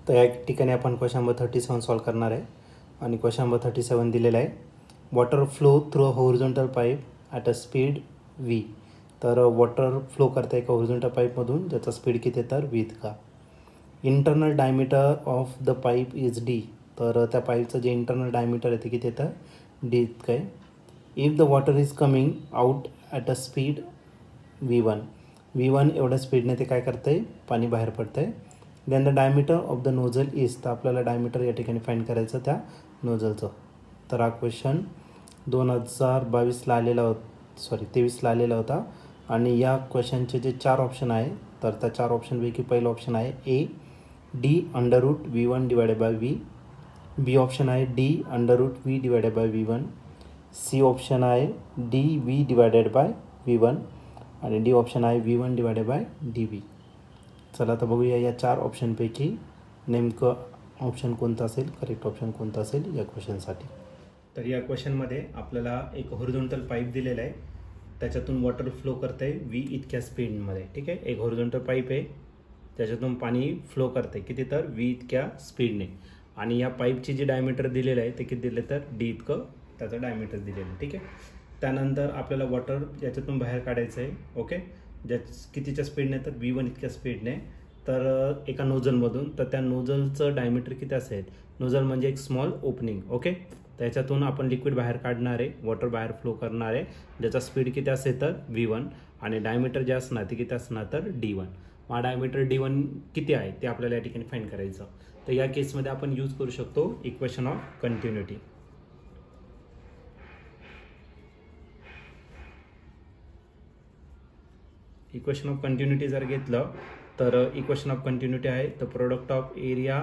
तर या ठिकाणी आपण क्वेश्चन नंबर 37 सॉल्व करणार आहे आणि क्वेश्चन नंबर 37 दिलेला आहे. Water flow through a horizontal pipe at a speed v. तर वॉटर फ्लो करते एका हॉरिझॉन्टल पाईपमधून ज्याचा स्पीड किती तर v इतका. Internal diameter of the pipe is d. तर त्या पाईपचं जे इंटरनल डायमीटर आहे ते किती तर d इतकं आहे. If the water is coming out at a speed v1 एवढ्या स्पीडने ते काय करतं आहे, पाणी बाहेर पडतं आहे. Then the diameter of the nozzle is. तर आपल्याला डायमीटर या ठिकाणी फाईंड करायचं त्या नोझलचं. तर हा क्वेश्चन 2022ला आलेला 23ला आलेला होता आणि या क्वेश्चनचे जे 4 ऑप्शन आहे तर त्या 4 ऑप्शनपैकी पहिलं ऑप्शन आहे A d √v1 divided by v. B option आहे d √v divided by v1. C option आहे dv डिवायडेड बाय v1 आणि डी ऑप्शन आहे v1 डिवायडेड बाय dv. चला आता बघूया या 4 ऑप्शनपैकी नेमकं ऑप्शन कोणतं असेल, करेक्ट ऑप्शन कोणतं असेल या क्वेश्चनसाठी. तर या क्वेश्चनमध्ये आपल्याला एक हॉरिझॉन्टल पाईप दिलेला आहे, त्याच्यातून वॉटर फ्लो करतं आहे v इतक्या स्पीडमध्ये. ठीक आहे, एक हॉरिझॉन्टल पाईप आहे त्याच्यातून पाणी फ्लो करते किती तर v इतक्या स्पीडने आणि या पाईपची जी डायमीटर दिलेलं आहे ते किती दिले तर d इतकं त्याचं डायमीटर दिलेलं आहे. ठीक आहे, त्यानंतर आपल्याला वॉटर याच्यातून बाहेर काढायचं आहे. ओके, ज्या कितीच्या स्पीडने तर v1 इतक्या स्पीडने तर एका नोझलमधून. तर त्या नोझलचं डायमीटर किती असेल, नोझल म्हणजे एक स्मॉल ओपनिंग. ओके, त्याच्यातून आपण लिक्विड बाहेर काढणार आहे, वॉटर बाहेर फ्लो करणार आहे ज्याचा स्पीड किती असेल तर v1 आणि डायमीटर जे असणार ते किती असणार तर d1. हा डायमीटर d1 किती आहे ते आपल्याला या ठिकाणी फाईंड करायचं. तर या केसमध्ये आपण यूज करू शकतो equation of continuity. Equation of continuity जर घेतलं तर इक्वेशन ऑफ कंटिन्युटी आहे the product of area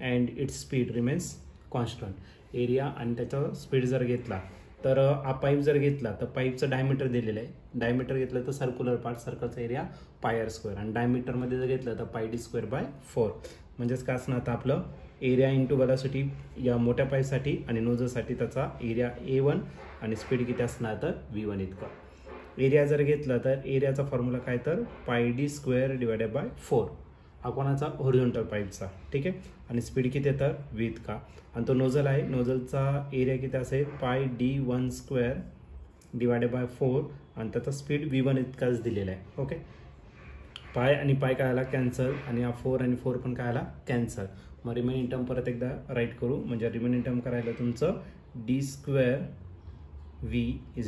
and its speed remains constant. Area आणि त्याचा स्पीड जर घेतला तर हा पाईप जर घेतला तर पाईपचं डायमीटर दिलेलं आहे. डायमीटर घेतलं तर सर्क्युलर पार्ट सर्कलचा एरिया πr² आणि डायमीटरमध्ये जर घेतलं तर πd²/4. म्हणजेच काय असणार आता आपलं एरिया इंटू वेलॉसिटी या मोठ्या पाईपसाठी आणि नोझलसाठी त्याचा एरिया a1 आणि स्पीड किती असणार तर v1 इतकं. एरिया जर घेतला तर एरियाचा फॉर्म्युला काय तर πd²/4. हा कोणाचा हॉरिझॉन्टल पाईपचा. ठीक आहे, आणि स्पीड किती तर v इतका आणि तो नोझल आहे, नोझलचा एरिया किती असेल πd1²/4 आणि त्याचा स्पीड v1 इतकाच दिलेला आहे. ओके, पाय आणि पाय काय आला कॅन्सल आणि हा 4 आणि 4 पण काय आला कॅन्सल. मग रिमेनिंग टर्म परत एकदा राईट करू. म्हणजे रिमेनिंग टर्म करायला तुमचं d²v =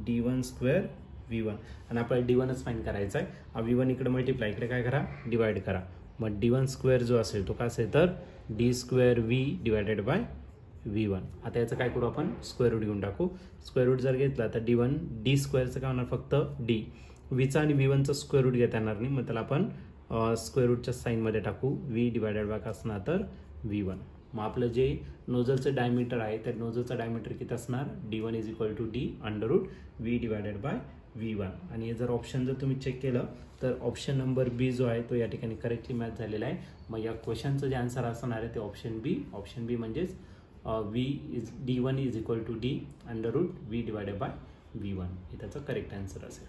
d1²v1 आणि आपल्याला d1च फाईंड करायचा आहे. हा v1 इकडे मल्टिप्लाय, इकडे काय करा डिवाइड करा. मग d1² जो असेल तो काय असेल तर d²v डिवायडेड बाय v1. आता याचं काय करू आपण स्क्वेअर रूट घेऊन टाकू. स्क्वेअर रूट जर घेतला तर d² काय होणार फक्त d. vचा आणि v1चा स्क्वेअर रूट घेता येणार नाही, मग त्याला आपण स्क्वेअर रूटच्या साईनमध्ये टाकू. v डिवायडेड बाय काय असणार तर v1. मग आपलं जे नोझलचं डायमीटर आहे त्या नोझलचं डायमीटर किती असणार d1 = d√v divided by v1. आणि जर ऑप्शन जर तुम्ही चेक केलं तर ऑप्शन नंबर बी जो आहे तो या ठिकाणी करेक्टली मॅच झालेला आहे. मग या क्वेश्चनचं जे आन्सर असणार आहे ते ऑप्शन बी. ऑप्शन बी म्हणजेच d1 = d√v divided by v1 हे त्याचं करेक्ट आन्सर असेल.